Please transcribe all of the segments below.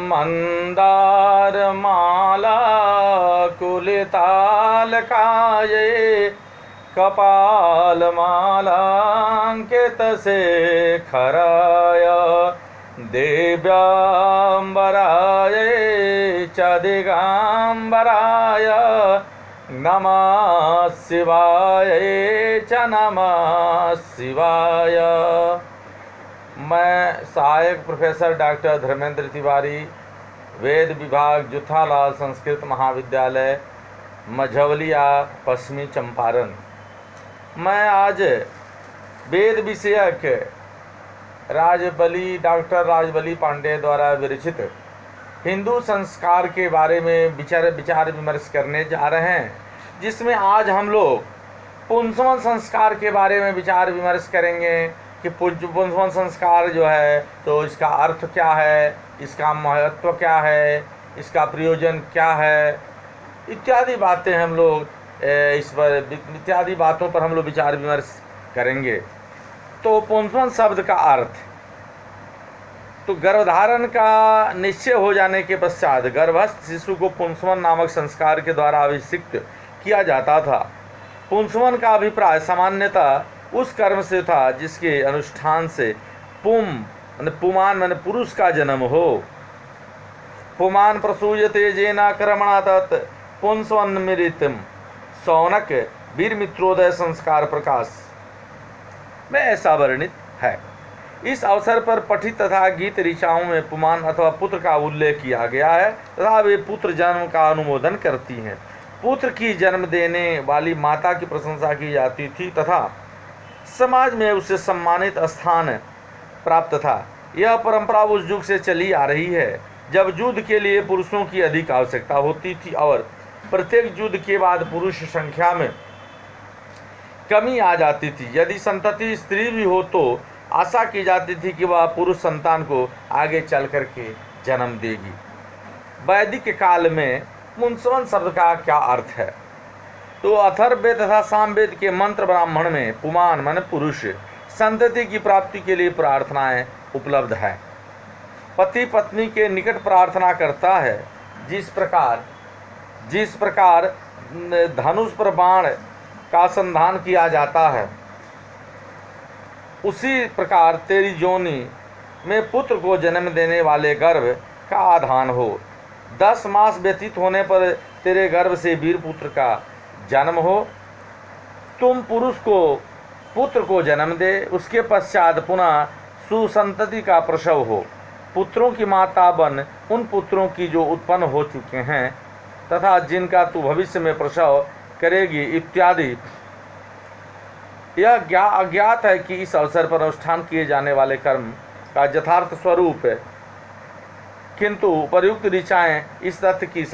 मंदार माला कुलितालकाये कपाल मालांकित शेखराय दिव्यांबराय च दिगंबराय नमः शिवाय च नमः शिवाय। मैं सहायक प्रोफेसर डॉक्टर धर्मेंद्र तिवारी, वेद विभाग जुथालाल संस्कृत महाविद्यालय, मझौलिया, पश्चिमी चंपारण। मैं आज वेद विषयक डॉक्टर राजबली पांडे द्वारा विरचित हिंदू संस्कार के बारे में विचार विमर्श करने जा रहे हैं, जिसमें आज हम लोग पुंसवन संस्कार के बारे में विचार विमर्श करेंगे कि पुंसवन संस्कार जो है तो इसका अर्थ क्या है, इसका महत्व क्या है, इसका प्रयोजन क्या है, इत्यादि बातें हम लोग इत्यादि बातों पर हम लोग विचार विमर्श करेंगे। तो पुंसवन शब्द का अर्थ, तो गर्भधारण का निश्चय हो जाने के पश्चात गर्भस्थ शिशु को पुंसवन नामक संस्कार के द्वारा अभिषिक्त किया जाता था। पुंसवन का अभिप्राय सामान्यतः उस कर्म से था जिसके अनुष्ठान से पुमान माने पुरुष का जन्म हो। पुमान प्रसूयते जेना कर्मणा तत् पुंसवन मृतम सौनक वीर मित्रोदय संस्कार प्रकाश में ऐसा वर्णित है। इस अवसर पर पठित तथा गीत ऋचाओं में पुमान अथवा पुत्र का उल्लेख किया गया है तथा वे पुत्र जन्म का अनुमोदन करती हैं। पुत्र की जन्म देने वाली माता की प्रशंसा की जाती थी तथा समाज में उसे सम्मानित स्थान प्राप्त था। यह परंपरा उस युग से चली आ रही है जब युद्ध के लिए पुरुषों की अधिक आवश्यकता होती थी और प्रत्येक युद्ध के बाद पुरुष संख्या में कमी आ जाती थी। यदि संतति स्त्री भी हो तो आशा की जाती थी कि वह पुरुष संतान को आगे चल करके जन्म देगी। वैदिक काल में पुंसवन शब्द का क्या अर्थ है? तो अथर्ववेद तथा सामवेद के मंत्र ब्राह्मण में पुमान माने पुरुष संतति की प्राप्ति के लिए प्रार्थनाएं उपलब्ध है। पति पत्नी के निकट प्रार्थना करता है। जिस प्रकार धनुष पर बाण का संधान किया जाता है, उसी प्रकार तेरी जोनी में पुत्र को जन्म देने वाले गर्भ का आधान हो। 10 मास व्यतीत होने पर तेरे गर्भ से वीर पुत्र का जन्म हो। तुम पुरुष को पुत्र को जन्म दे, उसके पश्चात पुनः सुसंतति का प्रसव हो। पुत्रों की माता बन उन पुत्रों की जो उत्पन्न हो चुके हैं तथा जिनका तू भविष्य में प्रसव करेगी इत्यादि। यह अज्ञात है कि इस अवसर पर अनुष्ठान किए जाने वाले कर्म का यथार्थ स्वरूप है, किंतु उपर्युक्त ऋचाएँ इस तथ्य की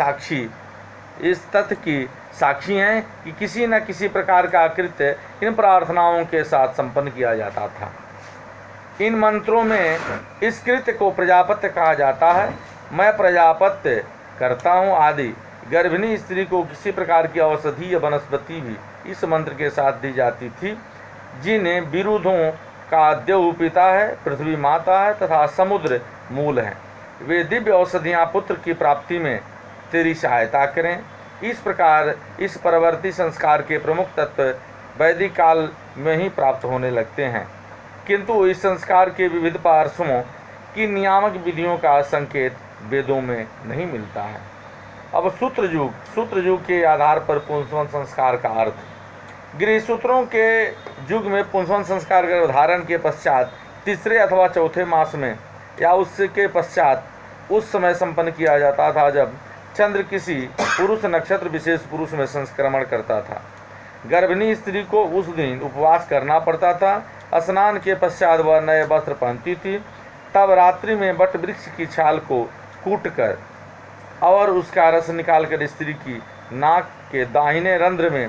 साक्षी हैं कि किसी न किसी प्रकार का कृत्य इन प्रार्थनाओं के साथ संपन्न किया जाता था। इन मंत्रों में इस कृत्य को प्रजापत्य कहा जाता है। मैं प्रजापत्य करता हूँ आदि। गर्भिणी स्त्री को किसी प्रकार की औषधीय वनस्पति भी इस मंत्र के साथ दी जाती थी, जिन्हें विरुद्धों का देव पिता है, पृथ्वी माता है तथा समुद्र मूल है। वे दिव्य औषधियाँ पुत्र की प्राप्ति में तेरी सहायता करें। इस प्रकार इस परवर्ती संस्कार के प्रमुख तत्व वैदिक काल में ही प्राप्त होने लगते हैं, किंतु इस संस्कार के विविध पार्श्वों की नियामक विधियों का संकेत वेदों में नहीं मिलता है। अब सूत्र युग के आधार पर पुंसवन संस्कार का अर्थ। गृहसूत्रों के युग में पुंसवन संस्कार गर्भधारण के पश्चात तीसरे अथवा चौथे मास में या उसके पश्चात उस समय संपन्न किया जाता था जब चंद्र किसी पुरुष नक्षत्र विशेष पुरुष में संक्रमण करता था। गर्भिणी स्त्री को उस दिन उपवास करना पड़ता था। स्नान के पश्चात वह नए वस्त्र पहनती थी। तब रात्रि में वट वृक्ष की छाल को कूटकर और उसका रस निकालकर स्त्री की नाक के दाहिने रंध्र में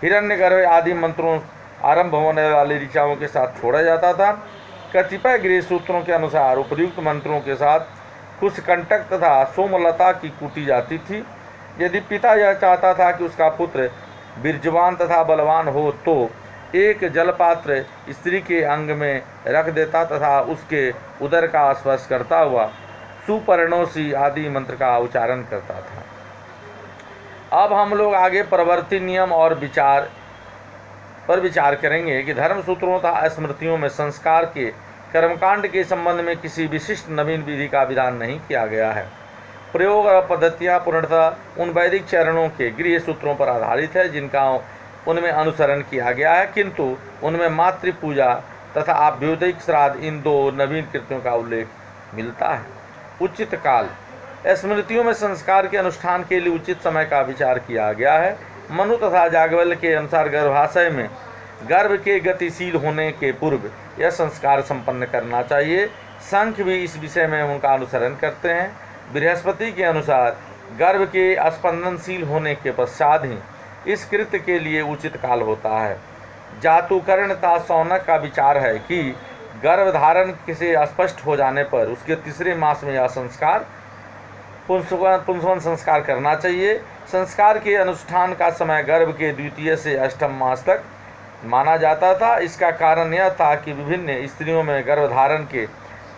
हिरण्यगर्भ आदि मंत्रों आरंभ होने वाली ऋचाओं के साथ छोड़ा जाता था। कतिपय गृह सूत्रों के अनुसार उपयुक्त मंत्रों के साथ कुशकंटक तथा सोमलता की कूटी जाती थी। यदि पिता यह चाहता था कि उसका पुत्र वीर्यवान तथा बलवान हो तो एक जलपात्र स्त्री के अंग में रख देता तथा उसके उदर का स्पर्श करता हुआ सुपर्णोसी आदि मंत्र का उच्चारण करता था। अब हम लोग आगे प्रवर्ती नियम और विचार पर विचार करेंगे कि धर्म सूत्रों तथा स्मृतियों में संस्कार के कर्मकांड के संबंध में किसी विशिष्ट नवीन विधि का विधान नहीं किया गया है। प्रयोग और पद्धतियाँ पूर्णतः उन वैदिक चरणों के गृह सूत्रों पर आधारित है जिनका उनमें अनुसरण किया गया है, किंतु उनमें मातृ पूजा तथा आभ्युदयिक श्राद्ध इन दो नवीन कृत्यों का उल्लेख मिलता है। उचित काल, स्मृतियों में संस्कार के अनुष्ठान के लिए उचित समय का विचार किया गया है। मनु तथा याज्ञवल्क्य के अनुसार गर्भाशय में गर्भ के गतिशील होने के पूर्व यह संस्कार संपन्न करना चाहिए। संख्य भी इस विषय में उनका अनुसरण करते हैं। बृहस्पति के अनुसार गर्भ के स्पंदनशील होने के पश्चात ही इस कृत्य के लिए उचित काल होता है। जातुकर्ण तथा शौनक का विचार है कि गर्भधारण से स्पष्ट हो जाने पर उसके तीसरे मास में यह संस्कार पुंसवन संस्कार करना चाहिए। संस्कार के अनुष्ठान का समय गर्भ के द्वितीय से अष्टम मास तक माना जाता था। इसका कारण यह था कि विभिन्न स्त्रियों में गर्भधारण के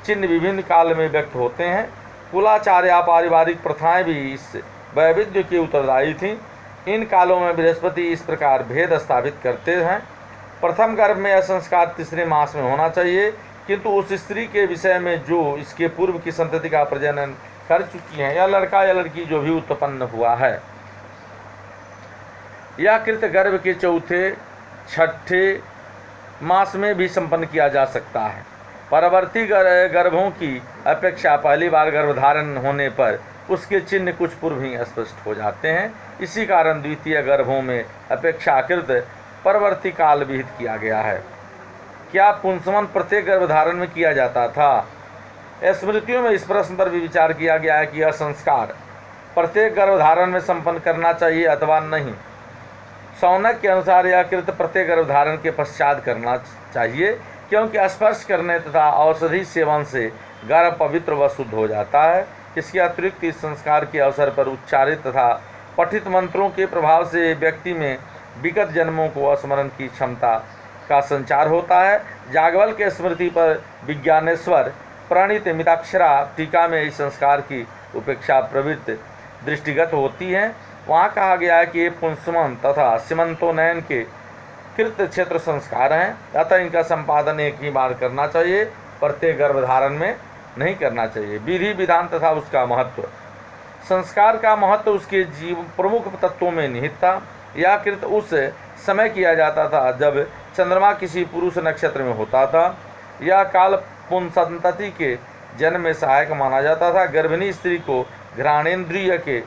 चिन्ह विभिन्न काल में व्यक्त होते हैं। कुलाचार या पारिवारिक प्रथाएं भी इस वैविध्य की उत्तरदायी थीं। इन कालों में बृहस्पति इस प्रकार भेद स्थापित करते हैं। प्रथम गर्भ में यह संस्कार तीसरे मास में होना चाहिए, किंतु उस स्त्री के विषय में जो इसके पूर्व की संतति का प्रजनन कर चुकी है या लड़का या लड़की जो भी उत्पन्न हुआ है, यह कृत्य गर्भ के चौथे छठे मास में भी संपन्न किया जा सकता है। परवर्ती गर्भों की अपेक्षा पहली बार गर्भधारण होने पर उसके चिन्ह कुछ पूर्व ही स्पष्ट हो जाते हैं। इसी कारण द्वितीय गर्भों में अपेक्षाकृत परवर्ती काल विहित किया गया है। क्या पुंसवन प्रत्येक गर्भधारण में किया जाता था? स्मृतियों में इस प्रश्न पर भी विचार किया गया है कि यह संस्कार प्रत्येक गर्भधारण में संपन्न करना चाहिए अथवा नहीं। शौनक के अनुसार यह कृत्य प्रत्येक गर्भधारण के पश्चात करना चाहिए, क्योंकि स्पर्श करने तथा औषधि सेवन से गर्भ पवित्र व शुद्ध हो जाता है। इसके अतिरिक्त इस संस्कार के अवसर पर उच्चारित तथा पठित मंत्रों के प्रभाव से व्यक्ति में विगत जन्मों को स्मरण की क्षमता का संचार होता है। याज्ञवल्क्य के स्मृति पर विज्ञानेश्वर प्रणीत मिताक्षरा टीका में इस संस्कार की उपेक्षा प्रवृत्ति दृष्टिगत होती है। वहाँ कहा गया है कि ये पुंसवन तथा सीमंतोन्नयन के कृत्य क्षेत्र संस्कार हैं, अतः इनका संपादन एक ही बार करना चाहिए, प्रत्येक गर्भधारण में नहीं करना चाहिए। विधि विधान तथा उसका महत्व। संस्कार का महत्व उसके जीव प्रमुख तत्वों में निहित था। यह कृत्य उस समय किया जाता था जब चंद्रमा किसी पुरुष नक्षत्र में होता था। यह काल पुंसंतति के जन्म में सहायक माना जाता था। गर्भिणी स्त्री को घ्राणेन्द्रिय के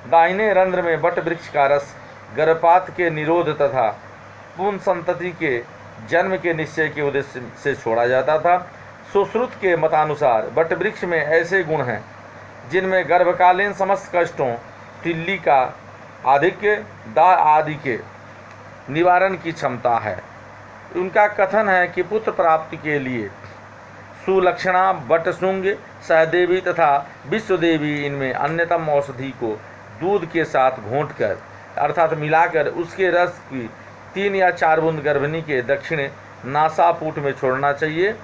दाहिने रंध्र में बट वृक्ष का रस गर्भपात के निरोध तथा पुंसंतति के जन्म के निश्चय के उद्देश्य से छोड़ा जाता था। सुश्रुत के मतानुसार बट वृक्ष में ऐसे गुण हैं जिनमें गर्भकालीन समस्त कष्टों, तिल्ली का आधिक्य, दाह आदि के निवारण की क्षमता है। उनका कथन है कि पुत्र प्राप्ति के लिए सुलक्षणा, बटशृंग, सहदेवी तथा विश्वदेवी इनमें अन्यतम औषधि को दूध के साथ घोंटकर अर्थात मिलाकर उसके रस की 3 या 4 बूंद गर्भिणी के दक्षिण नासापुट में छोड़ना चाहिए।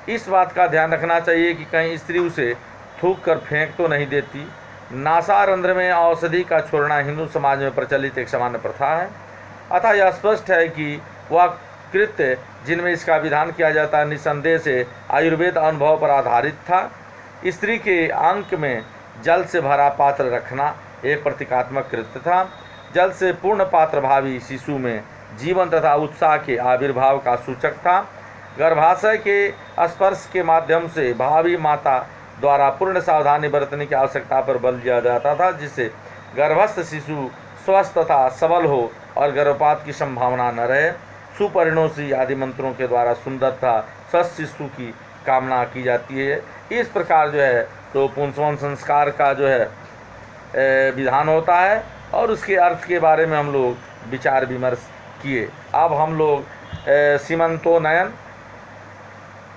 इस बात का ध्यान रखना चाहिए कि कहीं स्त्री उसे थूक कर फेंक तो नहीं देती। नासारंध्र में औषधि का छोड़ना हिंदू समाज में प्रचलित एक सामान्य प्रथा है, अतः यह स्पष्ट है कि वह कृत्य जिनमें इसका विधान किया जाता है निसंदेह से आयुर्वेद अनुभव पर आधारित था। स्त्री के अंक में जल से भरा पात्र रखना एक प्रतीकात्मक कृत्य था। जल से पूर्ण पात्र भावी शिशु में जीवन तथा उत्साह के आविर्भाव का सूचक था। गर्भाशय के स्पर्श के माध्यम से भावी माता द्वारा पूर्ण सावधानी बरतने की आवश्यकता पर बल दिया जाता था, जिससे गर्भस्थ शिशु स्वस्थ तथा सबल हो और गर्भपात की संभावना न रहे। सुपरिणोसी आदि मंत्रों के द्वारा सुंदर तथा स्वस्थ शिशु की कामना की जाती है। इस प्रकार जो है तो पुंसवन संस्कार का जो है विधान होता है और उसके अर्थ के बारे में हम लोग विचार विमर्श किए। अब हम लोग सीमंतोन्नयन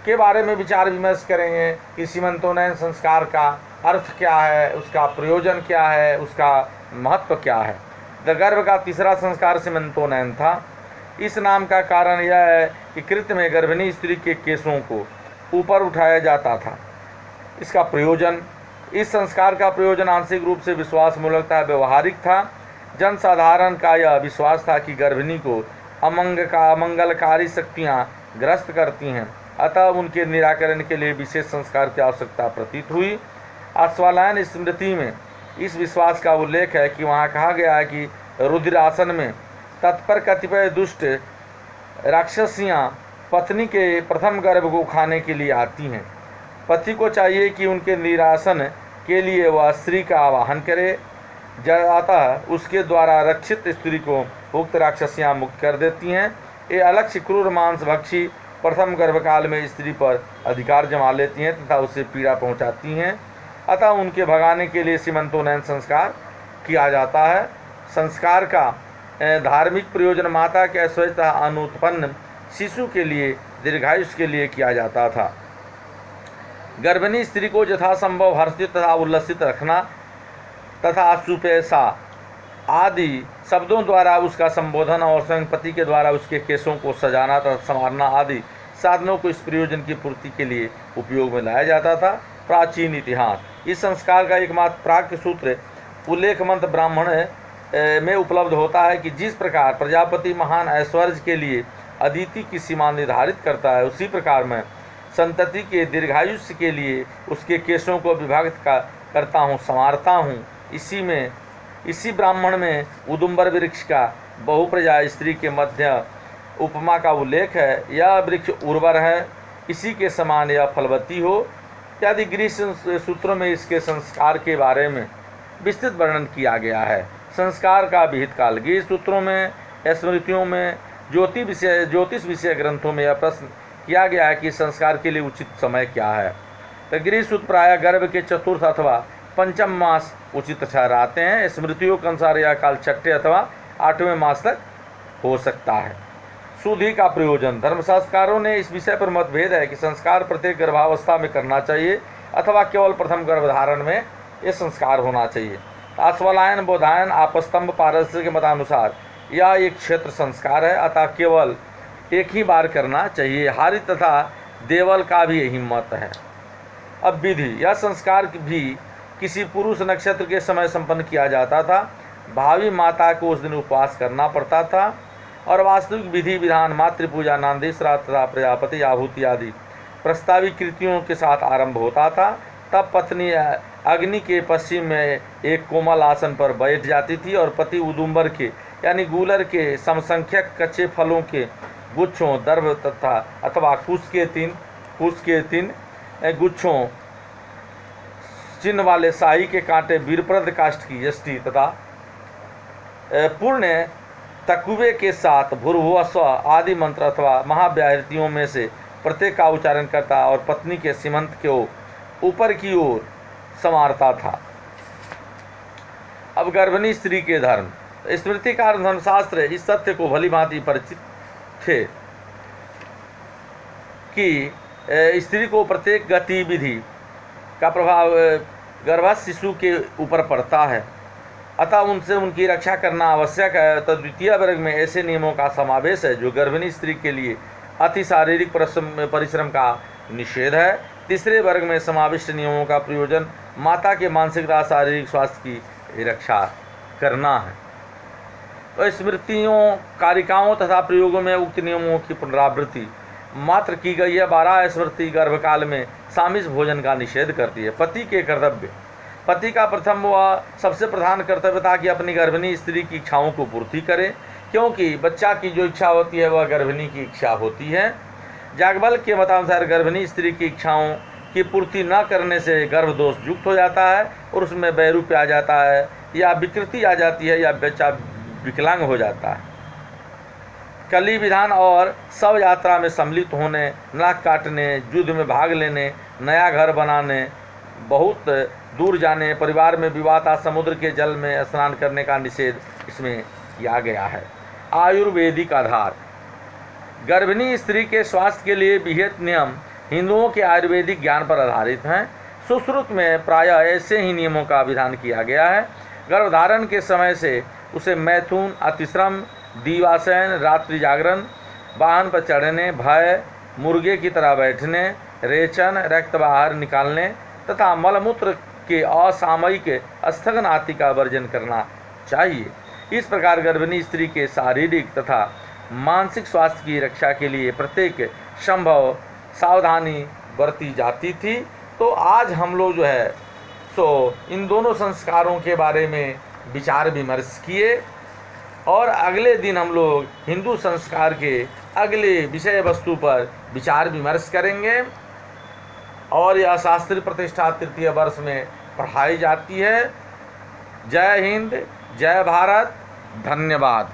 के बारे में विचार विमर्श करेंगे कि सीमंतोन्नयन संस्कार का अर्थ क्या है, उसका प्रयोजन क्या है, उसका महत्व क्या है। गर्भ का तीसरा संस्कार सीमंतोन्नयन था। इस नाम का कारण यह है कि कृत्य में गर्भिणी स्त्री के केशों को ऊपर उठाया जाता था। इसका प्रयोजन, इस संस्कार का प्रयोजन आंशिक रूप से विश्वासमूलक था, व्यवहारिक था। जनसाधारण का यह विश्वास था कि गर्भिणी को अमंगलकारी शक्तियाँ ग्रस्त करती हैं, अतः उनके निराकरण के लिए विशेष संस्कार की आवश्यकता प्रतीत हुई। आश्वालायन स्मृति में इस विश्वास का उल्लेख है कि वहाँ कहा गया है कि रुद्रासन में तत्पर कतिपय दुष्ट राक्षसियाँ पत्नी के प्रथम गर्भ को खाने के लिए आती हैं। पति को चाहिए कि उनके निरासन के लिए वह स्त्री का आवाहन करे, अतः उसके द्वारा रक्षित स्त्री को उक्त राक्षसियाँ मुक्त कर देती हैं। ये अलक्ष्य क्रूर मांस भक्षी प्रथम गर्भकाल में स्त्री पर अधिकार जमा लेती हैं तथा उसे पीड़ा पहुंचाती हैं, अतः उनके भगाने के लिए सीमंतोन्नयन संस्कार किया जाता है। संस्कार का धार्मिक प्रयोजन माता के ऐश्वर्य तथा अनुत्पन्न शिशु के लिए दीर्घायुष के लिए किया जाता था। गर्भिणी स्त्री को यथासंभव हर्षित तथा उल्लसित रखना तथा सुपैसा आदि शब्दों द्वारा उसका संबोधन और स्वयं पति के द्वारा उसके केशों को सजाना तथा संवारना आदि साधनों को इस प्रयोजन की पूर्ति के लिए उपयोग में लाया जाता था। प्राचीन इतिहास, इस संस्कार का एकमात्र प्राक् सूत्र उल्लेख मंत्र ब्राह्मण में उपलब्ध होता है कि जिस प्रकार प्रजापति महान ऐश्वर्य के लिए अदिति की सीमा निर्धारित करता है, उसी प्रकार मैं संतति के दीर्घायुष्य के लिए उसके केशों को विभाजित करता हूँ, संवारता हूँ। इसी ब्राह्मण में उदुम्बर वृक्ष का बहुप्रजा स्त्री के मध्य उपमा का उल्लेख है। यह वृक्ष उर्वर है, इसी के समान यह फलवती हो इत्यादि गृह सूत्रों में इसके संस्कार के बारे में विस्तृत वर्णन किया गया है। संस्कार का विहित काल, गृह सूत्रों में, स्मृतियों में, ज्योतिष विषय ग्रंथों में यह प्रश्न किया गया है कि संस्कार के लिए उचित समय क्या है। तो गृह सूत्र प्रायः गर्भ के चतुर्थ अथवा पंचम मास उचित ठहराते हैं। स्मृतियों के अनुसार यह काल छठे अथवा 8वें मास तक हो सकता है। शुद्धि का प्रयोजन, धर्मशास्त्रकारों ने इस विषय पर मतभेद है कि संस्कार प्रत्येक गर्भावस्था में करना चाहिए अथवा केवल प्रथम गर्भधारण में ये संस्कार होना चाहिए। आश्वालायन, बोधायन, आपस्तंभ पारस्य के मतानुसार यह एक क्षेत्र संस्कार है, अतः केवल एक ही बार करना चाहिए। हारी तथा देवल का भी यही मत है। अब विधि, यह संस्कार भी किसी पुरुष नक्षत्र के समय संपन्न किया जाता था। भावी माता को उस दिन उपवास करना पड़ता था और वास्तविक विधि विधान मातृ पूजा, नांदी, श्राद्ध तथा प्रजापति आहुति आदि प्रस्तावित कृतियों के साथ आरंभ होता था। तब पत्नी अग्नि के पश्चिम में एक कोमल आसन पर बैठ जाती थी और पति उदुम्बर के यानी गूलर के समसंख्यक कच्चे फलों के गुच्छों, दर्भ तथा अथवा कुश के तीन गुच्छों चिन्ह वाले शाही के कांटे, वीरप्रद काष्ठ की यष्टि तथा पुण्य तकुवे के साथ भूर्भुवस्व आदि मंत्र अथवा महाव्याहृतियों में से प्रत्येक का उच्चारण करता और पत्नी के सीमंत को ऊपर की ओर संवारता था। अब गर्भिणी स्त्री के धर्म, स्मृतिकार धर्मशास्त्र इस सत्य को भली भांति परिचित थे कि स्त्री को प्रत्येक गतिविधि का प्रभाव गर्भस्थ शिशु के ऊपर पड़ता है, अतः उनसे उनकी रक्षा करना आवश्यक है। तो द्वितीय वर्ग में ऐसे नियमों का समावेश है जो गर्भिणी स्त्री के लिए अति शारीरिक परिश्रम का निषेध है। तीसरे वर्ग में समाविष्ट नियमों का प्रयोजन माता के मानसिक तथा शारीरिक स्वास्थ्य की रक्षा करना है। तो स्मृतियों, कारिकाओं तथा प्रयोगों में उक्त नियमों की पुनरावृत्ति मात्र की गई है। 12 स्मृति गर्भकाल में सामिष भोजन का निषेध करती है। पति के कर्तव्य, पति का प्रथम व सबसे प्रधान कर्तव्य था कि अपनी गर्भिणी स्त्री की इच्छाओं को पूर्ति करे, क्योंकि बच्चा की जो इच्छा होती है वह गर्भिणी की इच्छा होती है। याज्ञवल्क्य के मतानुसार गर्भिणी स्त्री की इच्छाओं की पूर्ति न करने से गर्भ दोष युक्त हो जाता है और उसमें वैरूप्य आ जाता है या विकृति आ जाती है या बच्चा विकलांग हो जाता है। कली विधान और शव यात्रा में सम्मिलित होने, नाक काटने, युद्ध में भाग लेने, नया घर बनाने, बहुत दूर जाने, परिवार में विवाह था, समुद्र के जल में स्नान करने का निषेध इसमें किया गया है। आयुर्वेदिक आधार, गर्भिणी स्त्री के स्वास्थ्य के लिए विहित नियम हिंदुओं के आयुर्वेदिक ज्ञान पर आधारित हैं। सुश्रुत में प्रायः ऐसे ही नियमों का विधान किया गया है। गर्भधारण के समय से उसे मैथुन, अतिश्रम, दीवासैन, रात्रि जागरण, वाहन पर चढ़ने, भय, मुर्गे की तरह बैठने, रेचन, रक्त बाहर निकालने तथा मलमूत्र के असामयिक स्थगन आदि का वर्जन करना चाहिए। इस प्रकार गर्भिणी स्त्री के शारीरिक तथा मानसिक स्वास्थ्य की रक्षा के लिए प्रत्येक संभव सावधानी बरती जाती थी। तो आज हम लोग जो है सो इन दोनों संस्कारों के बारे में विचार विमर्श किए और अगले दिन हम लोग हिंदू संस्कार के अगले विषय वस्तु पर विचार विमर्श करेंगे। और यह शास्त्री प्रतिष्ठा तृतीय वर्ष में पढ़ाई जाती है। जय हिंद, जय भारत, धन्यवाद।